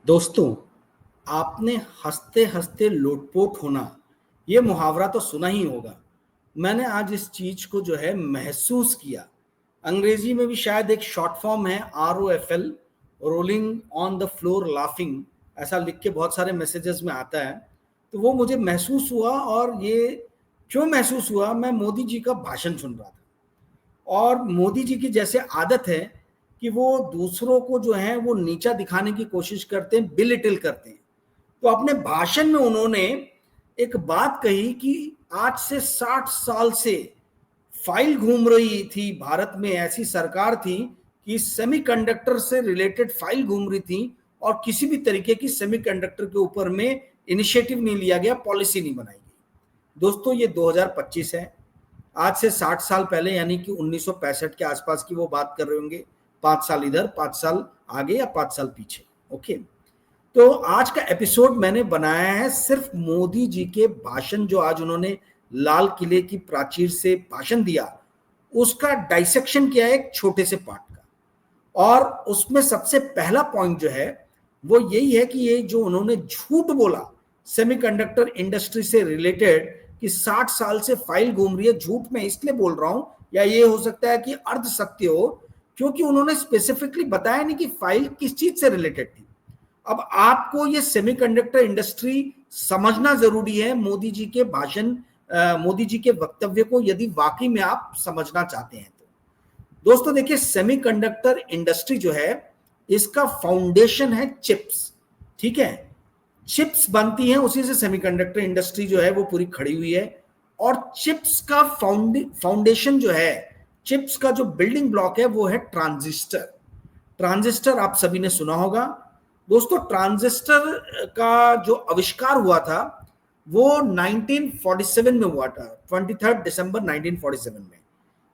दोस्तों, आपने हंसते हंसते लोटपोट होना ये मुहावरा तो सुना ही होगा। मैंने आज इस चीज को जो है महसूस किया। अंग्रेजी में भी शायद एक शॉर्ट फॉर्म है ROFL, rolling on the floor laughing. ऐसा लिख के बहुत सारे मैसेजेस में आता है। तो वो मुझे महसूस हुआ, और ये क्यों महसूस हुआ, मैं मोदी जी का भाषण सुन रहा था। और मोदी जी की जैसे आदत है कि वो दूसरों को जो है वो नीचा दिखाने की कोशिश करते हैं, बिलिटिल करते हैं। तो अपने भाषण में उन्होंने एक बात कही कि आज से 60 साल से फाइल घूम रही थी भारत में, ऐसी सरकार थी कि सेमीकंडक्टर से रिलेटेड फाइल घूम रही थी, और किसी भी तरीके की सेमीकंडक्टर के ऊपर में इनिशिएटिव नहीं लिया गया, पॉलिसी नहीं बनाई गई। दोस्तों, ये 2025 है। आज से 60 साल पहले यानी कि 1965 के आसपास की वो बात कर रहे होंगे। 5 साल इधर, 5 साल आगे या 5 साल पीछे। ओके। तो आज का एपिसोड मैंने बनाया है सिर्फ मोदी जी के भाषण, जो आज उन्होंने लाल किले की प्राचीर से भाषण दिया, उसका डाइसेक्शन किया है एक छोटे से पार्ट का। और उसमें सबसे पहला पॉइंट जो है वो यही है कि ये जो उन्होंने झूठ बोला सेमीकंडक्टर इंडस्ट्री से रिलेटेड कि 60 साल से फाइल घूम रही है, झूठ मैं इसलिए बोल रहा हूं, या ये हो सकता है कि अर्ध सत्य हो, क्योंकि उन्होंने स्पेसिफिकली बताया नहीं कि फाइल किस चीज से रिलेटेड थी। अब आपको ये सेमीकंडक्टर इंडस्ट्री समझना जरूरी है, मोदी जी के भाषण, मोदी जी के वक्तव्य को यदि वाकई में आप समझना चाहते हैं तो। दोस्तों देखिए, सेमीकंडक्टर इंडस्ट्री जो है, इसका फाउंडेशन है चिप्स। ठीक है, चिप्स बनती हैं, उसी से सेमीकंडक्टर इंडस्ट्री जो है वो पूरी खड़ी हुई है। और चिप्स का फाउंडेशन जो है, चिप्स का जो बिल्डिंग ब्लॉक है वो है ट्रांजिस्टर। ट्रांजिस्टर आप सभी ने सुना होगा। दोस्तों, ट्रांजिस्टर का जो आविष्कार हुआ था वो 1947 में हुआ था, 23 दिसंबर 1947 में।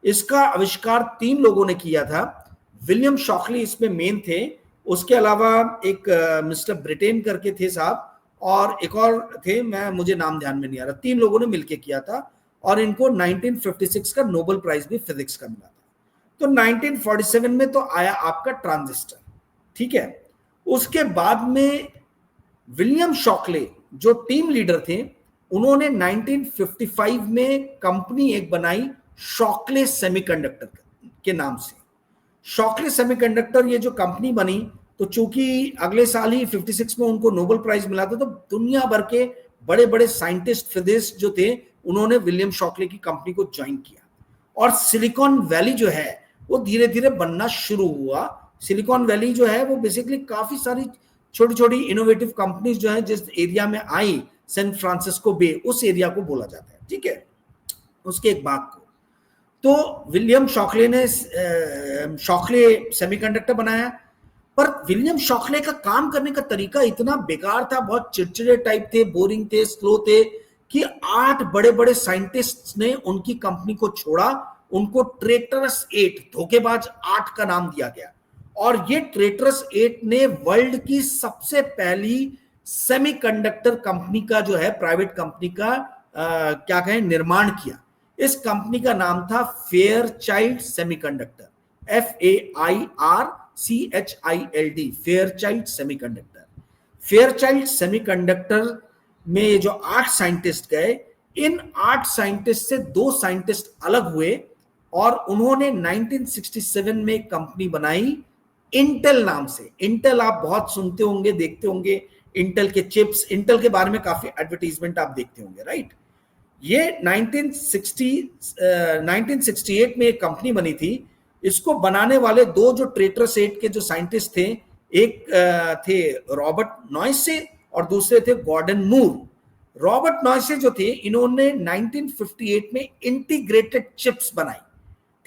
इसका आविष्कार 3 लोगों ने किया था। विलियम शॉकली इसमें मेन थे, उसके अलावा एक मिस्टर ब्रिटेन करके थे साहब, और एक और थे, मुझे नाम ध्यान में नहीं आ रहा। 3 लोगों ने मिलकर किया था, और इनको 1956 का नोबेल प्राइज भी फिजिक्स का मिला था। तो 1947 में तो आया आपका ट्रांजिस्टर। ठीक है, उसके बाद में विलियम शॉकले जो टीम लीडर थे, उन्होंने 1955 में कंपनी एक बनाई शॉकले सेमीकंडक्टर के नाम से। शॉकले सेमीकंडक्टर ये जो कंपनी बनी, तो चूंकि अगले साल ही 56 में उनको नोबेल प्राइज मिला था, तो दुनिया भर के बड़े बड़े साइंटिस्ट फिजिस्ट जो थे, उन्होंने विलियम शॉकले की कंपनी को ज्वाइन किया। और सिलिकॉन वैली जो है वो धीरे धीरे बनना शुरू हुआ। सिलिकॉन वैली जो है वो बेसिकली काफी सारी छोटी छोटी इनोवेटिव कंपनीज जो है जिस एरिया में आई, सैन फ्रांसिस्को बे, उस एरिया को बोला जाता है। ठीक है, उसके एक भाग को। तो विलियम शॉकले ने शॉकले सेमीकंडक्टर बनाया। पर विलियम शॉकले का काम करने का तरीका इतना बेकार था, बहुत चिड़चिड़े टाइप थे, बोरिंग थे, स्लो थे, कि 8 बड़े बड़े साइंटिस्ट ने उनकी कंपनी को छोड़ा। उनको ट्रेटरस 8, धोखेबाज 8 का नाम दिया गया। और ये ट्रेटरस 8 ने वर्ल्ड की सबसे पहली सेमीकंडक्टर कंपनी का जो है, प्राइवेट कंपनी का क्या कहें, निर्माण किया। इस कंपनी का नाम था Fairchild semiconductor, FAIRCHILD, Fairchild semiconductor. Fairchild semiconductor में ये जो 8 साइंटिस्ट गए, इन 8 साइंटिस्ट से 2 साइंटिस्ट अलग हुए, और उन्होंने 1967 में कंपनी बनाई इंटेल नाम से। इंटेल आप बहुत सुनते होंगे, देखते होंगे, इंटेल के चिप्स, इंटेल के बारे में काफी एडवर्टीजमेंट आप देखते होंगे, राइट। ये 1968 में एक कंपनी बनी थी। इसको बनाने वाले 2 जो ट्रेटरस 8 के जो साइंटिस्ट थे, एक थे रॉबर्ट नॉयसे और दूसरे थे गॉर्डन मूर। रॉबर्ट नॉयसे जो थे, इन्होंने 1958 में इंटीग्रेटेड चिप्स बनाई।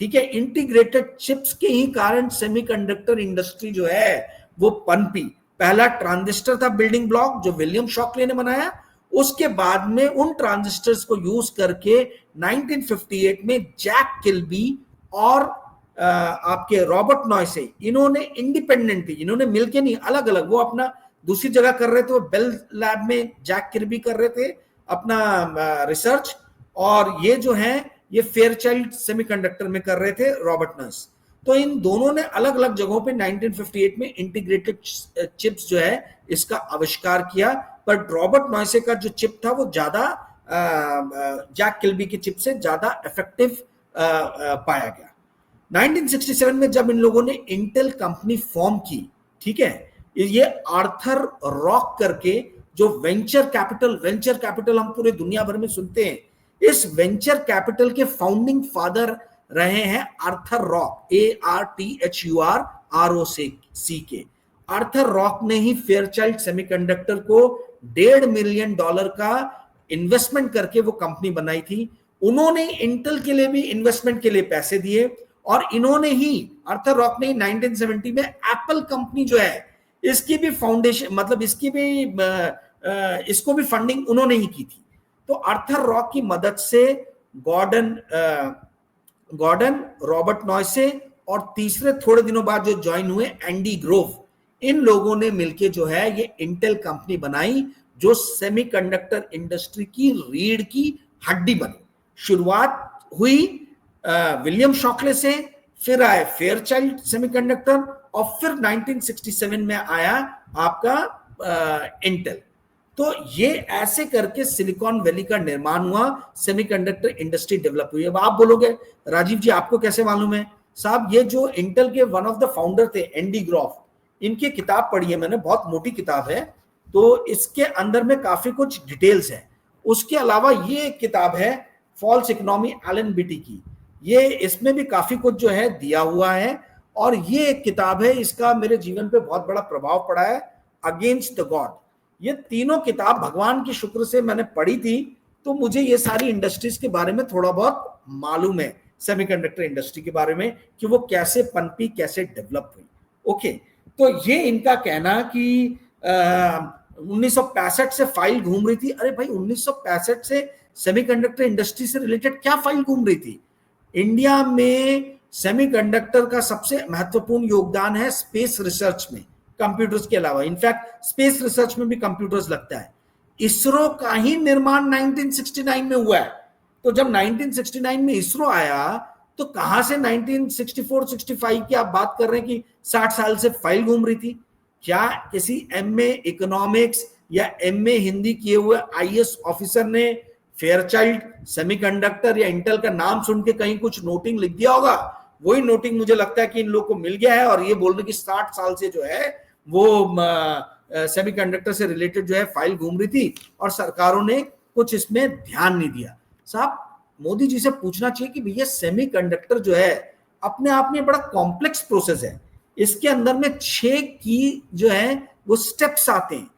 ठीक है, इंटीग्रेटेड चिप्स के ही कारण सेमीकंडक्टर इंडस्ट्री जो है वो पनपी। पहला ट्रांजिस्टर था बिल्डिंग ब्लॉक, जो विलियम शॉकले ने बनाया। उसके बाद में उन ट्रांजिस्टर्स को यूज करके 1958 में जैक किल्बी और आपके रॉबर्ट नॉयसे, इन्होंने इंडिपेंडेंटली, इन्होंने मिलके नहीं, अलग अलग, वो अपना दूसरी जगह कर रहे थे, वो बेल लैब में जैक किल्बी कर रहे थे अपना रिसर्च, और ये जो है ये फेयरचाइल्ड सेमीकंडक्टर में कर रहे थे रॉबर्ट नॉयस। तो इन दोनों ने अलग अलग जगहों पे 1958 में इंटीग्रेटेड चिप्स जो है इसका आविष्कार किया, पर रॉबर्ट नॉयसे का जो चिप था वो ज्यादा जैक किल्बी की चिप से ज्यादा इफेक्टिव पाया गया। 1967 में जब इन लोगों ने इंटेल कंपनी फॉर्म की, ठीक है, ये आर्थर रॉक करके जो वेंचर कैपिटल हम पूरे दुनिया भर में सुनते हैं, इस वेंचर कैपिटल के फाउंडिंग फादर रहे हैं आर्थर रॉक, ARTHURROC के। आर्थर रॉक ने ही फेयरचाइल्ड सेमीकंडक्टर को $1.5 मिलियन का इन्वेस्टमेंट करके वो कंपनी बनाई थी। उन्होंने इंटेल के लिए भी इन्वेस्टमेंट के लिए पैसे दिए, और इन्होंने ही, आर्थर रॉक ने 1970 में एप्पल कंपनी जो है इसकी भी फाउंडेशन, मतलब इसकी भी इसको भी फंडिंग उन्होंने ही की थी। तो आर्थर रॉक की मदद से गॉर्डन, रॉबर्ट नॉयसे और तीसरे थोड़े दिनों बाद जो ज्वाइन हुए एंडी ग्रोव, इन लोगों ने मिलके जो है ये इंटेल कंपनी बनाई, जो सेमीकंडक्टर इंडस्ट्री की रीढ़ की हड्डी बनी। शुरुआत हुई विलियम शॉकले से, फिर आए फेयरचाइल्ड सेमीकंडक्टर, और फिर 1967 में आया आपका इंटेल। तो ये ऐसे करके सिलिकॉन वैली का निर्माण हुआ, सेमीकंडक्टर इंडस्ट्री डेवलप हुई। अब आप बोलोगे राजीव जी आपको कैसे मालूम है? साहब ये जो इंटेल के वन ऑफ द फाउंडर थे एंडी ग्रोव, इनकी किताब पढ़ी है मैंने, बहुत मोटी किताब है, तो इसके अंदर में काफी कुछ डिटेल्स है। उसके अलावा ये एक किताब है फॉल्स इकोनॉमी एलन बीटी की, ये इसमें भी काफी कुछ जो है दिया हुआ है, और ये एक किताब है, इसका मेरे जीवन पे बहुत बड़ा प्रभाव पड़ा है, अगेंस्ट द गॉड। ये तीनों किताब भगवान के शुक्र से मैंने पढ़ी थी, तो मुझे ये सारी इंडस्ट्रीज के बारे में थोड़ा बहुत मालूम है, सेमीकंडक्टर इंडस्ट्री के बारे में कि वो कैसे पनपी, कैसे डेवलप हुई। ओके, तो ये इनका कहना कि 1965 से फाइल घूम रही थी। अरे भाई 1965 से सेमीकंडक्टर इंडस्ट्री से रिलेटेड क्या फाइल घूम रही थी? इंडिया में सेमीकंडक्टर का सबसे महत्वपूर्ण योगदान है स्पेस रिसर्च में, कंप्यूटर्स के अलावा। इनफैक्ट स्पेस रिसर्च में भी कंप्यूटर्स लगता है। इसरो का ही निर्माण 1969 में हुआ है। तो जब 1969 में इसरो आया, तो कहां से 1964-65 की आप बात कर रहे हैं कि 60 साल से फाइल घूम रही थी? क्या किसी एमए इकोनॉमिक्स या एमए हिंदी किए हुए आईएएस ऑफिसर ने फेयरचाइल्ड सेमीकंडक्टर या इंटेल का नाम सुन के कहीं कुछ नोटिंग लिख दिया होगा? वही नोटिंग मुझे लगता है कि इन लोगों को मिल गया है, और ये बोल रहे कि 60 साल से जो है वो सेमीकंडक्टर से रिलेटेड जो है फाइल घूम रही थी, और सरकारों ने कुछ इसमें ध्यान नहीं दिया। साहब मोदी जी से पूछना चाहिए कि भैया सेमीकंडक्टर जो है अपने आप में बड़ा कॉम्प्लेक्स प्रोसेस है, इसके अंदर में 6 की जो है वो स्टेप्स आते हैं।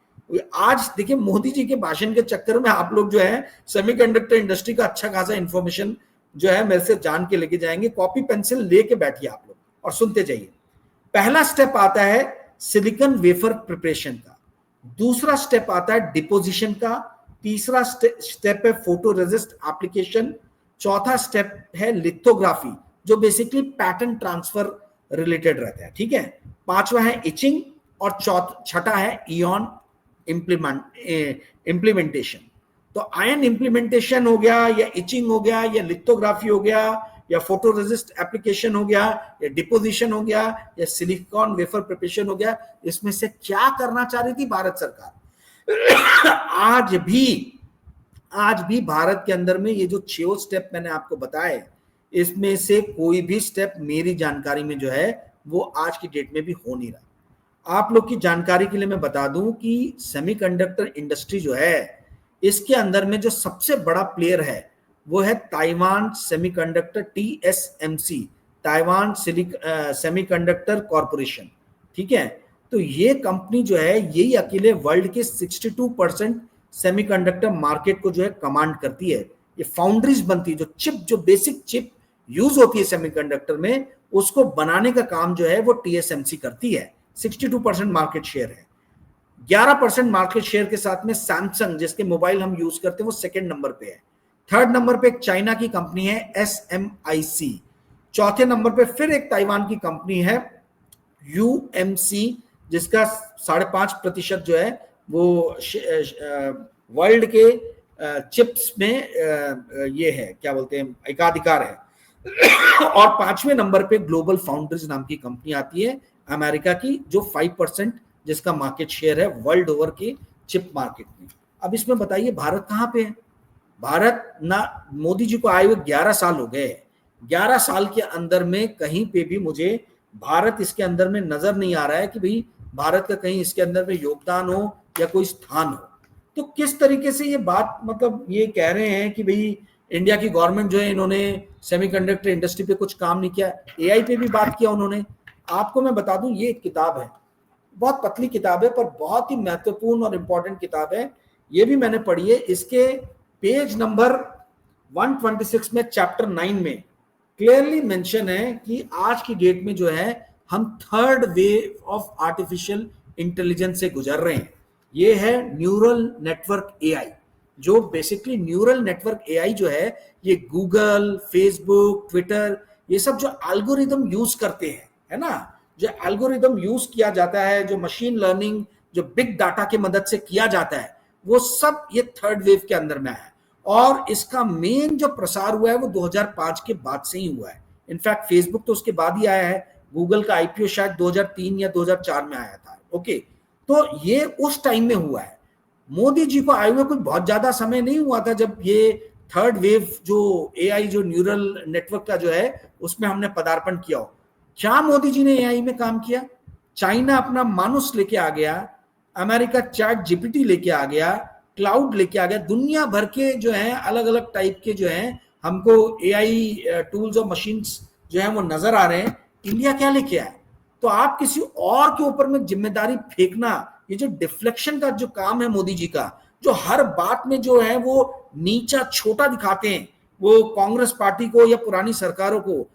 आज देखिए मोदी जी के भाषण के चक्कर में आप लोग जो है सेमीकंडक्टर इंडस्ट्री का अच्छा खासा इंफॉर्मेशन जो है मेरे से जान के लेके जाएंगे। कॉपी पेंसिल लेके बैठिए आप लोग और सुनते जाइए। पहला स्टेप आता है सिलिकॉन वेफर प्रिपरेशन का, दूसरा स्टेप आता है डिपोजिशन का, तीसरा स्टेप है फोटो रेजिस्ट एप्लीकेशन, चौथा स्टेप है लिथोग्राफी जो बेसिकली पैटर्न ट्रांसफर रिलेटेड रहता है, ठीक है, पांचवा है इचिंग, और छठा है इयन इम्प्लीमेंटेशन। तो आयन इम्प्लीमेंटेशन हो गया, या इचिंग हो गया, या लिथोग्राफी हो गया, या फोटो रेजिस्ट एप्लीकेशन हो गया, या डिपोजिशन हो गया, या सिलिकॉन वेफर प्रिपरेशन हो गया। इसमें से क्या करना चाह रही थी भारत सरकार? आज भी भारत के अंदर में ये जो 6 स्टेप मैंने आपको बताए, इसमें से कोई भी स्टेप मेरी जानकारी में जो है वो आज की डेट में भी हो नहीं रहा। आप लोग की जानकारी के लिए मैं बता दूं कि सेमीकंडक्टर इंडस्ट्री जो है इसके अंदर में जो सबसे बड़ा प्लेयर है वो है Taiwan semiconductor, TSMC, Taiwan semiconductor corporation, ठीक है। तो ये कंपनी जो है यही अकेले वर्ल्ड के 62% सेमीकंडक्टर मार्केट को जो है कमांड करती है। ये फाउंड्रीज बनती है, जो चिप, जो बेसिक चिप यूज होती है सेमीकंडक्टर में, उसको बनाने का काम जो है वो TSMC करती है। 62% मार्केट शेयर है। 11% मार्केट शेयर के साथ में सैमसंग, जिसके मोबाइल हम यूज करते हैं, वो सेकंड नंबर पे है। थर्ड नंबर पे एक चाइना की कंपनी है SMIC। चौथे नंबर पे फिर एक ताइवान की कंपनी है UMC, जिसका 5.5% जो है वो वर्ल्ड के चिप्स में ये है, क्या बोलते हैं, एकाधिकार है। और 5वें नंबर पे ग्लोबल फाउंड्रीज नाम की कंपनी आती है अमेरिका की, जो 5% जिसका मार्केट शेयर है वर्ल्ड ओवर के चिप मार्केट में। अब इसमें बताइए भारत कहां पे है? भारत ना, मोदी जी को आए हुए 11 साल हो गए, 11 साल के अंदर में कहीं पे भी मुझे भारत इसके अंदर में नजर नहीं आ रहा है कि भाई भारत का कहीं इसके अंदर में योगदान हो या कोई स्थान हो। तो किस तरीके से ये बात, मतलब ये कह रहे हैं कि भाई इंडिया की गवर्नमेंट जो है इन्होंने सेमीकंडक्टर इंडस्ट्री पे कुछ काम नहीं किया, एआई पे भी बात किया उन्होंने। आपको मैं बता दूं, ये एक किताब है, बहुत पतली किताब है पर बहुत ही महत्वपूर्ण और इंपॉर्टेंट किताब है, ये भी मैंने पढ़ी है। इसके पेज नंबर 126 में चैप्टर 9 में क्लियरली मेंशन है कि आज की डेट में जो है हम third wave of artificial intelligence से गुजर रहे हैं। ये है न्यूरल नेटवर्क एआई, जो बेसिकली न्यूरल नेटवर्क एआई जो है ये गूगल, फेसबुक, ट्विटर, ये सब जो एल्गोरिदम यूज करते हैं, है ना, जो एल्गोरिदम यूज किया जाता है, जो मशीन लर्निंग, जो बिग डाटा की मदद से किया जाता है, वो सब ये थर्ड वेव के अंदर में है। और इसका मेन जो प्रसार हुआ है वो 2005 के बाद से ही हुआ है। इनफैक्ट फेसबुक तो उसके बाद ही आया है, गूगल का आईपीओ शायद 2003 या 2004 में आया था। ओके, तो ये उस टाइम में हुआ है। मोदी जी को आए हुए कोई बहुत ज्यादा समय नहीं हुआ था जब ये थर्ड वेव जो एआई, जो न्यूरल नेटवर्क का जो है, उसमें हमने पदार्पण किया हो। क्या मोदी जी ने एआई में काम किया? चाइना अपना मानुस लेके आ गया, अमेरिका चैट जीपीटी लेके आ गया, क्लाउड लेके आ गया, दुनिया भर के जो है अलग अलग टाइप के जो है हमको एआई टूल्स और मशीन्स जो है वो नजर आ रहे हैं। इंडिया क्या लेके आया? तो आप किसी और के ऊपर में जिम्मेदारी फेंकना, ये जो डिफ्लेक्शन का जो काम है मोदी जी का, जो हर बात में जो है वो नीचा छोटा दिखाते हैं वो कांग्रेस पार्टी को या पुरानी सरकारों को,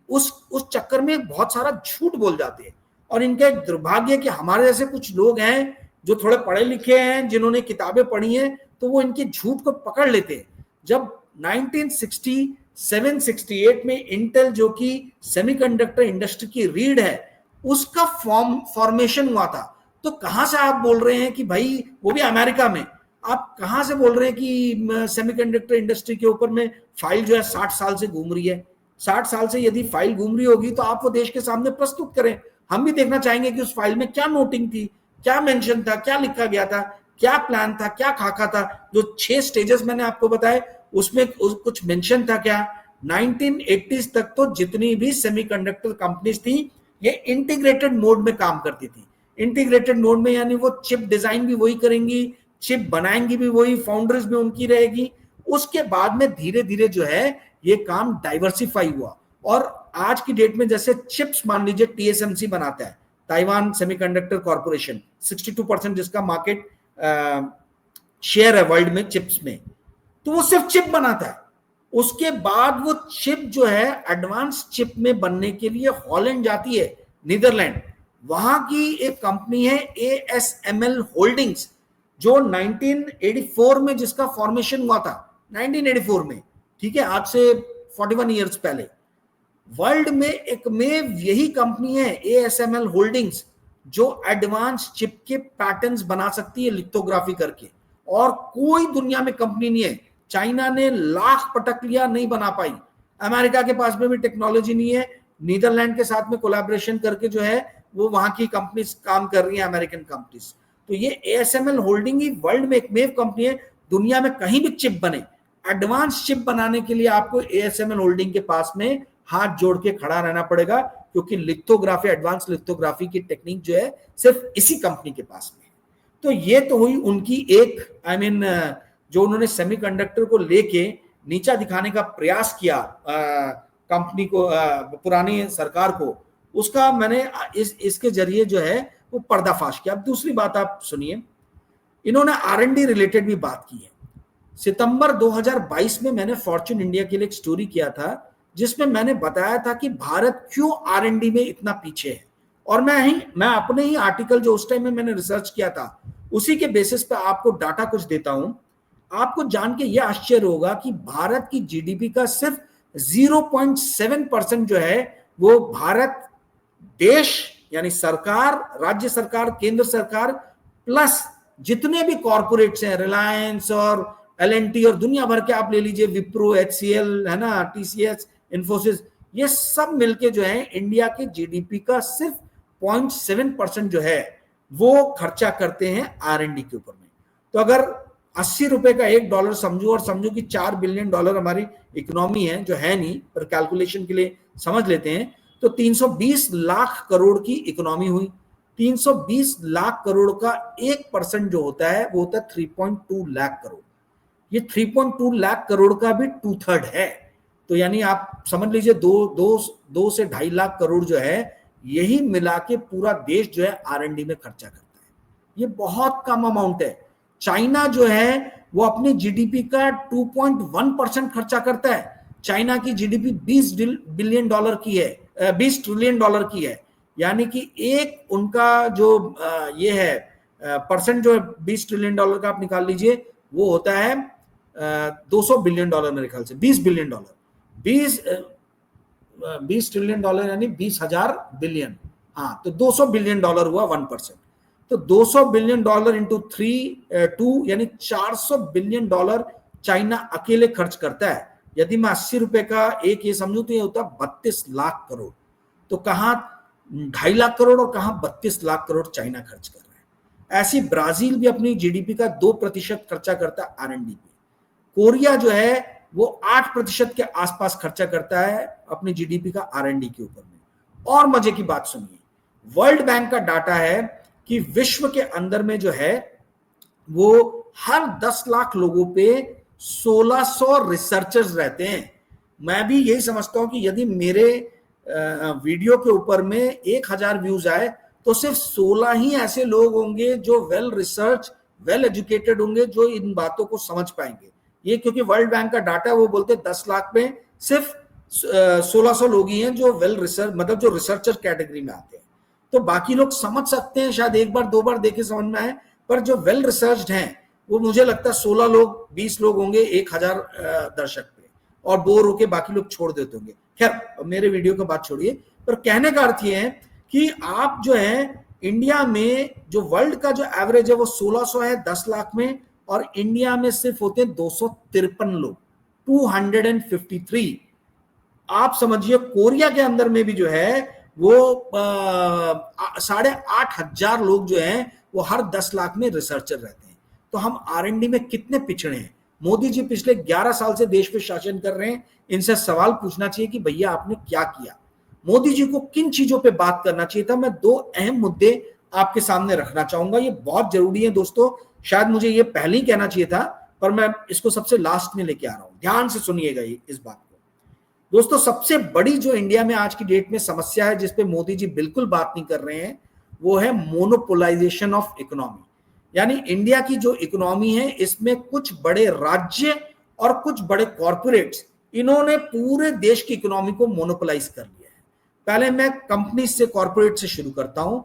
उस चक्कर में बहुत सारा झूठ बोल जाते हैं। और इनका एक दुर्भाग्य है कि हमारे जैसे कुछ लोग हैं जो थोड़े पढ़े लिखे हैं, जिन्होंने किताबें पढ़ी हैं, तो वो इनके झूठ को पकड़ लेते हैं। जब 1967-68 में इंटेल, जो कि सेमीकंडक्टर इंडस्ट्री की रीढ़ है, उसका फॉर्मेशन हुआ था। तो कहां से आप बोल रहे हैं कि भाई, वो भी अमेरिका में, आप कहां से बोल रहे हैं कि सेमीकंडक्टर इंडस्ट्री के ऊपर में फाइल जो है 60 साल से घूम रही है? 60 साल से यदि फाइल घूम रही होगी तो आप वो देश के सामने प्रस्तुत करें। हम भी देखना चाहेंगे कि उस फाइल में क्या नोटिंग थी, क्या मेंशन था, क्या लिखा गया था, क्या प्लान था, क्या खाका था। जो 6 स्टेजेस मैंने आपको बताए उसमें कुछ मेंशन था क्या? 1980s तक तो जितनी भी सेमीकंडक्टर कंपनीज थी ये इंटीग्रेटेड मोड में काम करती थी। इंटीग्रेटेड मोड में यानी वो चिप डिजाइन भी वही करेंगी, चिप बनाएंगी भी वही, फाउंड्रीज भी उनकी रहेगी। उसके बाद में धीरे धीरे जो है ये काम डाइवर्सिफाई हुआ, और आज की डेट में जैसे चिप्स मान लीजिए टीएसएमसी बनाता है, ताइवान सेमीकंडक्टर कॉर्पोरेशन, 62% जिसका मार्केट शेयर है वर्ल्ड में चिप्स में, तो वो सिर्फ चिप बनाता है। उसके बाद वो चिप जो है एडवांस चिप में बनने के लिए हॉलैंड जाती है, नीदरलैंड, वहां की एक कंपनी है एएसएमएल होल्डिंग्स, जो 1984 में जिसका फॉर्मेशन हुआ था, 1984 में, ठीक है, आज से 41 ईयर्स पहले। वर्ल्ड में एकमेव यही कंपनी है एएसएमएल होल्डिंग्स जो एडवांस चिप के पैटर्न्स बना सकती है लिथोग्राफी करके, और कोई दुनिया में कंपनी नहीं है। चाइना ने लाख पटक लिया, नहीं बना पाई। अमेरिका के पास में भी टेक्नोलॉजी नहीं है, नीदरलैंड के साथ में कोलैबोरेशन करके जो है वो वहां की कंपनीज काम कर रही है, अमेरिकन कंपनीज। तो ये एएसएमएल होल्डिंग ही वर्ल्ड में एकमेव कंपनी है, दुनिया में कहीं भी चिप बने, एडवांस चिप बनाने के लिए आपको एएसएमएल होल्डिंग के पास में हाथ जोड़ के खड़ा रहना पड़ेगा, क्योंकि लिथोग्राफी, एडवांस लिथोग्राफी की टेक्निक जो है सिर्फ इसी कंपनी के पास में। तो ये तो हुई उनकी एक, जो उन्होंने सेमीकंडक्टर को लेके नीचा दिखाने का प्रयास किया कंपनी को, पुरानी सरकार को, उसका मैंने इसके जरिए जो है वो पर्दाफाश किया। अब दूसरी बात आप सुनिए, इन्होंने आरएनडी रिलेटेड भी बात की है। सितंबर 2022 में मैंने फॉर्च्यून इंडिया के लिए एक स्टोरी किया था जिसमें मैंने बताया था कि भारत क्यों आरएनडी में इतना पीछे है, और मैं अपने ही आर्टिकल जो उस टाइम में मैंने रिसर्च किया था उसी के बेसिस पे आपको डाटा कुछ देता हूं। आपको जान के यह आश्चर्य होगा कि भारत की जीडीपी का सिर्फ 0.7% जो है वो भारत देश, यानी सरकार, राज्य सरकार, केंद्र सरकार प्लस जितने भी कॉर्पोरेट्स हैं, रिलायंस और एलएनटी और दुनिया भर के आप ले लीजिए, विप्रो, एचसीएल, है ना, टीसीएस, इन्फोसिस, ये सब मिलके जो है इंडिया के जीडीपी का सिर्फ 0.7% जो है वो खर्चा करते हैं R&D के ऊपर में। तो अगर 80 रुपए का $1 समझो और समझो कि $4 बिलियन हमारी इकोनॉमी है, जो है नहीं पर कैलकुलेशन के लिए समझ लेते हैं, तो 320 लाख करोड़ की इकोनॉमी हुई। 320 लाख करोड़ का 1% जो होता है वो होता है 3.2 लाख करोड़। ये 3.2 लाख करोड़ का भी 2/3 है। तो यानी आप समझ लीजिए 2 से 2.5 लाख करोड़ जो है यही मिला के पूरा देश जो है R&D में खर्चा करता है। ये बहुत कम अमाउंट है। चाइना जो है वो अपनी जीडीपी का 2.1% खर्चा करता है। चाइना की जीडीपी 20 बिलियन डॉलर की है, 20 ट्रिलियन डॉलर की है। यानी कि एक उनका जो ये है परसेंट जो है 20 ट्रिलियन डॉलर का आप निकाल लीजिए, वो होता है 200 बिलियन डॉलर मेरे ख्याल से, 20 बिलियन डॉलर, 20 ट्रिलियन डॉलर यानी 20,000 बिलियन। हाँ, तो 200 बिलियन डॉलर हुआ 1%। तो 200 बिलियन डॉलर इंटू 2 यानी 400 बिलियन डॉलर चाइना अकेले खर्च करता है। यदि मैं 80 रुपए का एक ये समझू तो ये होता 32 लाख करोड़। तो कहां 2.5 लाख करोड़ और कहां 32 लाख करोड़ चाइना खर्च कर रहा है। ऐसी ब्राजील भी अपनी जीडीपी का 2% खर्चा करता है R&D पे। कोरिया जो है वो 8% के आसपास खर्चा करता है अपनी जीडीपी का R&D के ऊपर में। और मजे की बात सुनिए, वर्ल्ड बैंक का डाटा है कि विश्व के अंदर में जो है वो हर 10 लाख लोगों पे 1600 रिसर्चर्स रहते हैं। मैं भी यही समझता हूं कि यदि मेरे वीडियो के ऊपर में 1000 व्यूज आए तो सिर्फ 16 ही ऐसे लोग होंगे जो वेल रिसर्च, वेल एजुकेटेड होंगे, जो इन बातों को समझ पाएंगे। ये क्योंकि वर्ल्ड बैंक का डाटा है, वो बोलते 10 लाख में सिर्फ 1600 लोग ही हैं जो वेल रिसर्च, मतलब जो रिसर्चर कैटेगरी में आते हैं। तो बाकी लोग समझ सकते हैं, शायद एक बार दो बार देखे समझ में आए, पर जो वेल रिसर्च्ड हैं वो मुझे लगता है 16 लोग 20 लोग होंगे 1000 दर्शक पे, और बोर होके बाकी लोग छोड़ देते होंगे। खैर, मेरे वीडियो की बात छोड़िए, पर कहने का अर्थ ये है कि आप जो है इंडिया में जो वर्ल्ड का जो एवरेज है वो 1600 है 10 लाख में, और इंडिया में सिर्फ होते हैं 253 लोग, 253। आप समझिए कोरिया के अंदर में भी जो है वो 8,500 लोग जो हैं वो हर 10 लाख में रिसर्चर रहते हैं। तो हम R&D में कितने पिछड़े हैं। मोदी जी पिछले 11 साल से देश पे शासन कर रहे हैं, इनसे सवाल पूछना चाहिए कि भैया आपने क्या किया, मोदी जी को किन चीजों पे बात करना चाहिए था। मैं 2 अहम मुद्दे आपके सामने रखना चाहूंगा, ये बहुत जरूरी है दोस्तों। शायद मुझे ये पहले ही कहना चाहिए था, पर मैं इसको सबसे लास्ट में लेके आ रहा हूं। ध्यान से सुनिएगा इस बात को दोस्तों। सबसे बड़ी जो इंडिया में आज की डेट में समस्या है, जिसपे मोदी जी बिल्कुल बात नहीं कर रहे हैं, वो है मोनोपोलाइजेशन ऑफ इकोनॉमी। यानी इंडिया की जो इकोनॉमी है इसमें कुछ बड़े राज्य और कुछ बड़े कॉर्पोरेट्स, इन्होंने पूरे देश की इकोनॉमी को मोनोपोलाइज कर लिया है। पहले मैं कंपनी से, कॉर्पोरेट से शुरू करता हूं।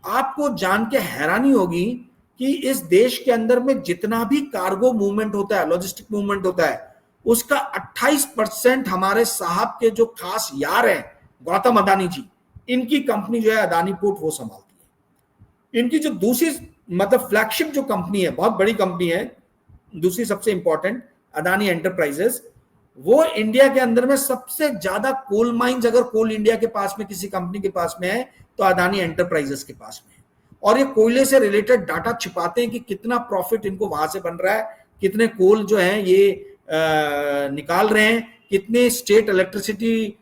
आपको जान के हैरानी होगी कि इस देश के अंदर में जितना भी कार्गो मूवमेंट होता है, लॉजिस्टिक मूवमेंट होता है, उसका 28% हमारे साहब के जो खास यार हैं गौतम अदानी जी, इनकी कंपनी जो है अदानी पोर्ट, वो संभालती है। इनकी जो दूसरी मतलब फ्लैगशिप जो कंपनी है, बहुत बड़ी कंपनी है, दूसरी सबसे इंपॉर्टेंट अदानी एंटरप्राइजेस, वो इंडिया के अंदर में सबसे ज्यादा कोल माइंस अगर कोल इंडिया के पास में किसी कंपनी के पास में है तो अदानी एंटरप्राइजेस के पास में है। और ये कोयले से रिलेटेड डाटा छिपाते हैं कि कितना प्रॉफिट इनको वहां से बन रहा है, कितने कोल जो है ये निकाल रहे हैं, कितने स्टेट इलेक्ट्रिसिटी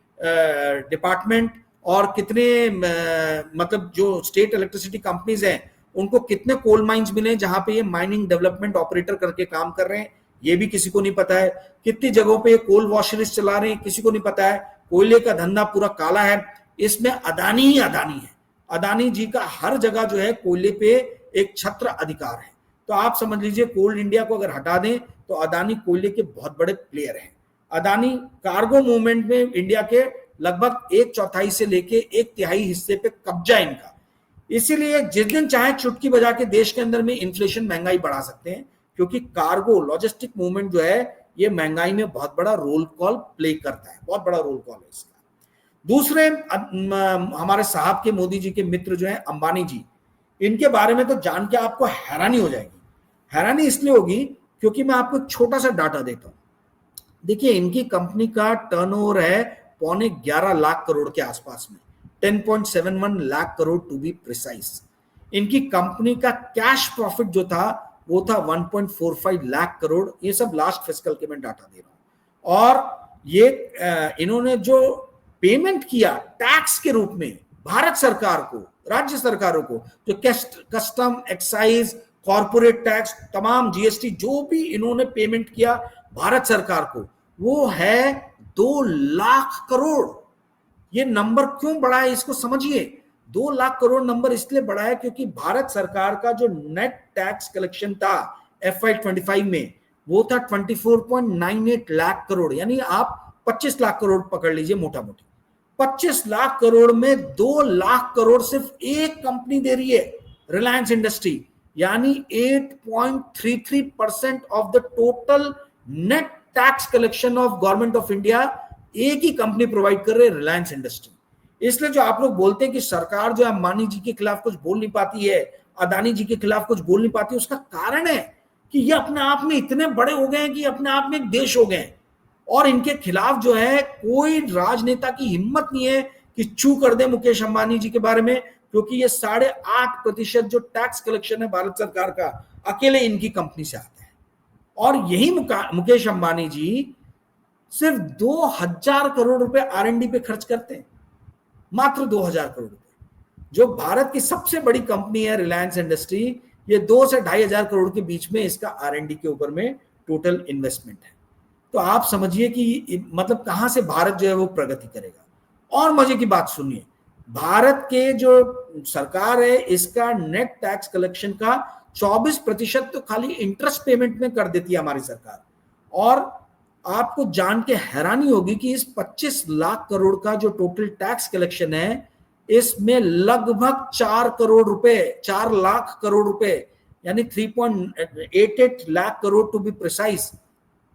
डिपार्टमेंट और कितने मतलब जो स्टेट इलेक्ट्रिसिटी कंपनीज हैं उनको कितने कोल माइंस मिले जहां पे ये माइनिंग डेवलपमेंट ऑपरेटर करके काम कर रहे हैं, ये भी किसी को नहीं पता है। कितनी जगहों पे ये कोल वॉशरीज चला रहे हैं, किसी को नहीं पता है। कोयले का धंधा पूरा काला है, इसमें अदानी ही अदानी है। अदानी जी का हर जगह जो है कोयले पे एक छत्र अधिकार है। तो आप समझ लीजिए कोल इंडिया को अगर हटा दें तो अदानी कोयले के बहुत बड़े प्लेयर हैं। अदानी कार्गो मूवमेंट में इंडिया के लगभग 1/4 से लेके 1/3 हिस्से पे कब्जा इनका। इसीलिए जिस दिन चाहे चुटकी बजा के देश के अंदर में इन्फ्लेशन, महंगाई बढ़ा सकते हैं, क्योंकि कार्गो लॉजिस्टिक मूवमेंट जो है ये महंगाई में बहुत बड़ा रोल कॉल प्ले करता है, बहुत बड़ा रोल कॉल है इसका। दूसरे हमारे साहब के, मोदी जी के मित्र जो है अंबानी जी, इनके बारे में तो जान के आपको हैरानी हो जाएगी। हैरानी इसलिए होगी क्योंकि मैं आपको एक छोटा सा डाटा देता हूं। देखिए इनकी कंपनी का टर्नओवर है 11.5 करोड़ के आसपास में, 10.71 lakh crore to be precise. इनकी कंपनी का कैश प्रॉफिट जो था वो था 1.45 लाख करोड़। ये सब लास्ट फिस्कल के मैं डाटा दे रहा हूं। और ये इन्होंने जो पेमेंट किया टैक्स के रूप में भारत सरकार को, राज्य सरकारों को, जो कस्टम, एक्साइज, कॉर्पोरेट टैक्स, तमाम जीएसटी जो भी इन्होंने पेमेंट किया भारत सरकार को, वो है 2 लाख करोड़। ये नंबर क्यों बढ़ा है इसको समझिए। 2 लाख करोड़ नंबर इसलिए बढ़ा है क्योंकि भारत सरकार का जो नेट टैक्स कलेक्शन था FY25 में वो था 24.98 लाख करोड़, यानी आप 25 लाख करोड़ पकड़ लीजिए मोटा मोटी। 25 लाख करोड़ में 2 लाख करोड़ सिर्फ एक कंपनी दे रही है, रिलायंस इंडस्ट्री, यानी 8.33% of the total net tax collection of government of India एक ही कंपनी प्रोवाइड कर रहे, रिलायंस इंडस्ट्री। इसलिए जो आप लोग बोलते हैं कि सरकार जो अंबानी जी के खिलाफ कुछ बोल नहीं पाती है, अदानी जी के खिलाफ कुछ बोल नहीं पाती, उसका कारण है कि ये अपने आप में इतने बड़े हो गए हैं कि अपने आप में एक देश हो गए हैं, और इनके खिलाफ जो है कोई राजनेता की हिम्मत नहीं है कि चू कर दे मुकेश अंबानी जी के बारे में, क्योंकि ये 8.5% जो टैक्स कलेक्शन है भारत सरकार का अकेले इनकी कंपनी से आता है। और यही मुकेश अंबानी जी सिर्फ 2000 करोड़ रुपए R&D पे खर्च करते हैं, मात्र 2000 करोड़ रुपए। जो भारत की सबसे बड़ी कंपनी है रिलायंस इंडस्ट्री, ये 2 से 2500 करोड़ के बीच में इसका R&D के ऊपर में टोटल इन्वेस्टमेंट है। तो आप समझिए कि मतलब कहां से भारत जो है वो प्रगति करेगा। और मजे की बात सुनिए, भारत के जो सरकार है इसका नेट टैक्स कलेक्शन का 24% तो खाली इंटरेस्ट पेमेंट में कर देती है हमारी सरकार। और आपको जान के हैरानी होगी कि इस 25 लाख करोड़ का जो टोटल टैक्स कलेक्शन है, इसमें लगभग 4 करोड़ रुपए, 4 लाख करोड़ रुपए, यानी 3.88 lakh crore to be precise,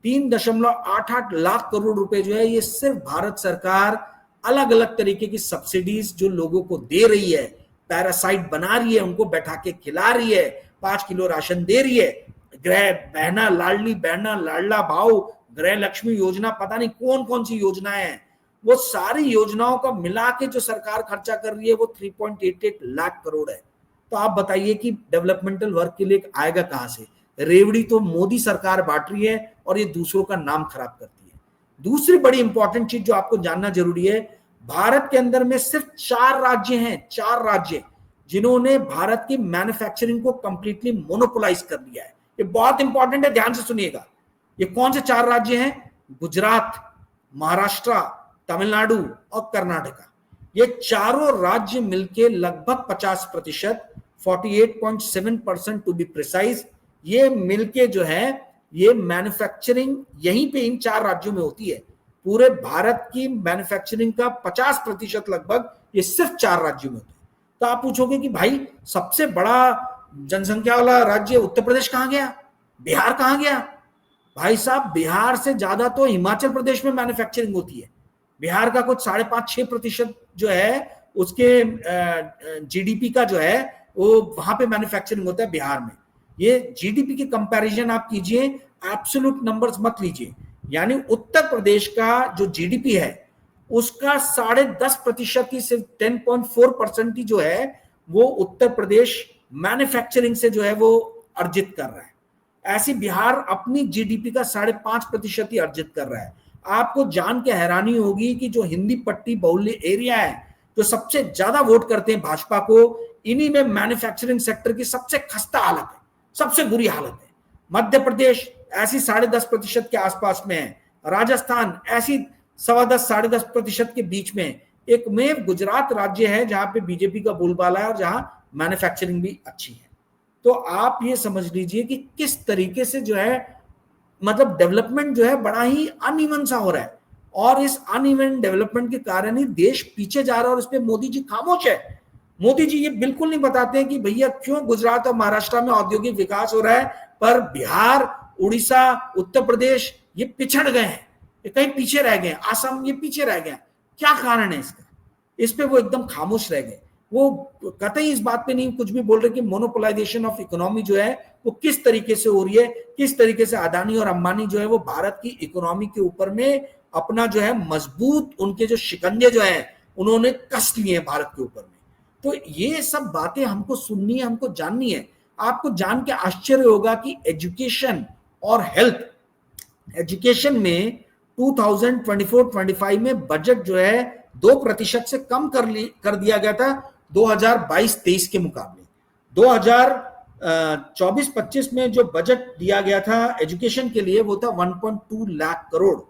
3.88 lakh crore रुपए जो है ये सिर्फ भारत सरकार अलग अलग तरीके की सब्सिडीज जो लोगों को दे रही है, पैरासाइट बना रही है, उनको बैठा के खिला रही है, 5 किलो राशन दे रही है, गृह बहना, लाडली बहना, लाडला भाव, गृह लक्ष्मी योजना, पता नहीं कौन कौन सी योजनाएं हैं, वो सारी योजनाओं का मिला के जो सरकार खर्चा कर रही है वो 3.88 लाख करोड़ है। तो आप बताइए कि डेवलपमेंटल वर्क के लिए आएगा कहां से? रेवड़ी तो मोदी सरकार बांट रही है और ये दूसरों का नाम खराब करती है। दूसरी बड़ी इंपॉर्टेंट चीज जो आपको जानना जरूरी है, भारत के अंदर में सिर्फ 4 राज्य हैं, 4 राज्य जिन्होंने भारत की मैन्युफैक्चरिंग को कंप्लीटली मोनोपोलाइज कर दिया है। ये बहुत इंपॉर्टेंट है, ध्यान से सुनिएगा। ये कौन से 4 राज्य हैं? गुजरात, महाराष्ट्र, तमिलनाडु और कर्नाटका। ये चारों राज्य मिलके लगभग 50%, 48.7% टू बी प्रिसाइज, ये मिलके जो है ये मैन्युफैक्चरिंग यहीं पे इन 4 राज्यों में होती है। पूरे भारत की मैन्युफैक्चरिंग का 50% लगभग ये सिर्फ 4 राज्यों में होता है। तो आप पूछोगे कि भाई सबसे बड़ा जनसंख्या वाला राज्य उत्तर प्रदेश कहां गया, बिहार कहां गया? भाई साहब, बिहार से ज्यादा तो हिमाचल प्रदेश में मैन्युफैक्चरिंग होती है। बिहार का कुछ 5.5-6% जो है उसके जीडीपी का जो है वो वहां पे मैन्युफैक्चरिंग होता है बिहार में। ये जीडीपी की कंपैरिजन आप कीजिए, एब्सोल्यूट नंबर्स मत लीजिए। यानी उत्तर प्रदेश का जो जीडीपी है उसका 10.5% ही, सिर्फ 10.4% ही जो है वो उत्तर प्रदेश मैन्युफैक्चरिंग से जो है वो अर्जित कर रहा है। ऐसी बिहार अपनी जीडीपी का 5.5% ही अर्जित कर रहा है। आपको जान के हैरानी होगी कि जो हिंदी पट्टी बहुल्य एरिया है, जो सबसे ज्यादा वोट करते हैं भाजपा को, इन्हीं में मैन्युफैक्चरिंग सेक्टर की सबसे खस्ता हालत है, सबसे बुरी हालत है। मध्य प्रदेश ऐसी 10.5% के आसपास में है, राजस्थान ऐसी 10.25-10.5% के बीच में, एकमेव गुजरात राज्य है जहां पे बीजेपी का बोलबाला है और जहां मैन्युफैक्चरिंग भी अच्छी है। तो आप ये समझ लीजिए कि किस तरीके से जो है मतलब डेवलपमेंट जो है बड़ा ही अनइवन सा हो रहा है, और इस अनइवन डेवलपमेंट के कारण ही देश पीछे जा रहा है और इस पे मोदी जी खामोश है। मोदी जी ये बिल्कुल नहीं बताते हैं कि भैया क्यों गुजरात और महाराष्ट्र में औद्योगिक विकास हो रहा है, पर बिहार, उड़ीसा, उत्तर प्रदेश ये पिछड़ गए हैं, ये कहीं पीछे रह गए, असम ये पीछे रह गए। क्या कारण है इसका? इस पे वो एकदम खामोश रह गए। वो कतई इस बात पे नहीं कुछ भी बोल रहे कि मोनोपोलाइजेशन ऑफ इकोनॉमी जो है वो किस तरीके से हो रही है, किस तरीके से अदानी और अंबानी जो है वो भारत की इकोनॉमी के ऊपर में अपना जो है मजबूत उनके जो शिकंजे जो है उन्होंने कस लिए हैं भारत के ऊपर में। तो ये सब बातें हमको सुननी है, हमको जाननी है। आपको जान के आश्चर्य होगा कि एजुकेशन और हेल्थ, एजुकेशन में 2024-25 में बजट जो है 2% से कम कर दिया गया था 2022-23 के मुकाबले। 2024-25 में जो बजट दिया गया था एजुकेशन के लिए वो था 1.2 लाख करोड़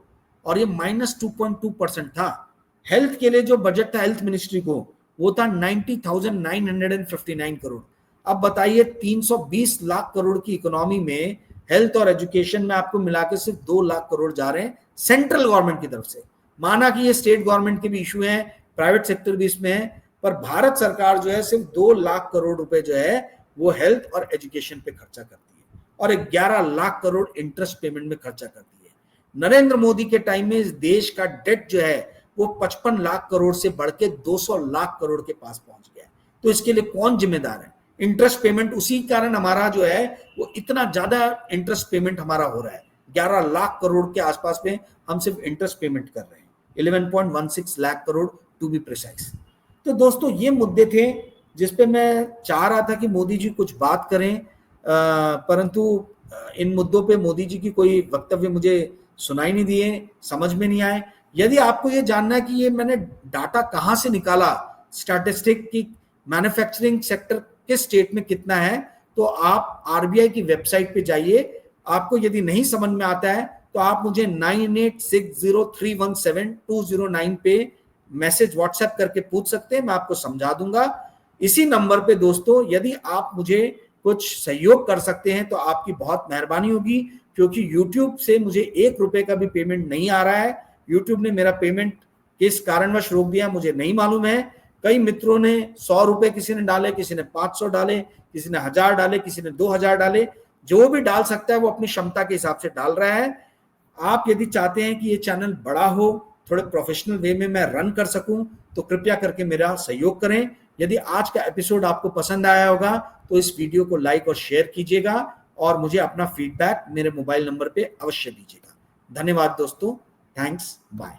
और ये -2.2% था। हेल्थ के लिए जो बजट था हेल्थ मिनिस्ट्री को वो था 90,959 करोड़। अब बताइए 320 लाख करोड़ की इकोनॉमी में हेल्थ और एजुकेशन में आपको मिला के सिर्फ 2 लाख करोड़ जा रहे हैं सेंट्रल गवर्नमेंट की तरफ से। माना कि ये स्टेट गवर्नमेंट के भी इशू है, प्राइवेट सेक्टर भी इसमें है, पर भारत सरकार जो है सिर्फ 2 लाख करोड़ रुपए जो है वो हेल्थ और एजुकेशन पे खर्चा करती है और 11 लाख करोड़ इंटरेस्ट पेमेंट में खर्चा करती है। नरेंद्र मोदी के टाइम में इस देश का डेट जो है वो 55 लाख करोड़ से बढ़ के 200 लाख करोड़ के पास पहुंच गया है। तो इसके लिए कौन जिम्मेदार है? इंटरेस्ट पेमेंट, उसी कारण हमारा जो है वो इतना ज्यादा इंटरेस्ट पेमेंट हमारा हो रहा है। 11 लाख करोड़ के आसपास में हम सिर्फ इंटरेस्ट पेमेंट कर रहे हैं, 11.16 lakh crore to be precise. तो दोस्तों ये मुद्दे थे जिसपे मैं चाह रहा था कि मोदी जी कुछ बात करें, परंतु इन मुद्दों पे मोदी जी की कोई वक्तव्य मुझे सुनाई नहीं दिए, समझ में नहीं आए। यदि आपको ये जानना है कि ये मैंने डाटा कहाँ से निकाला, स्टैटिस्टिक की मैन्युफैक्चरिंग सेक्टर किस स्टेट में कितना है, तो आप आरबीआई की वेबसाइट पे जाइए। आपको यदि नहीं समझ में आता है तो आप मुझे 9860317209 पे मैसेज व्हाट्सएप करके पूछ सकते हैं, मैं आपको समझा दूंगा। इसी नंबर पे दोस्तों यदि आप मुझे कुछ सहयोग कर सकते हैं तो आपकी बहुत मेहरबानी होगी, क्योंकि YouTube से मुझे 1 रुपए का भी पेमेंट नहीं आ रहा है। YouTube ने मेरा पेमेंट किस कारणवश रोक दिया मुझे नहीं मालूम है। कई मित्रों ने 100 रुपए किसी ने डाले, किसी ने 500 डाले, किसी ने 1000 डाले, किसी ने 2000 डाले। जो भी डाल सकता है वो अपनी क्षमता के हिसाब से डाल रहा है। आप यदि चाहते हैं कि ये चैनल बड़ा हो, थोड़े प्रोफेशनल वे में मैं रन कर सकूं, तो कृपया करके मेरा सहयोग करें। यदि आज का एपिसोड आपको पसंद आया होगा तो इस वीडियो को लाइक और शेयर कीजिएगा और मुझे अपना फीडबैक मेरे मोबाइल नंबर पे अवश्य दीजिएगा। धन्यवाद दोस्तों, थैंक्स, बाय।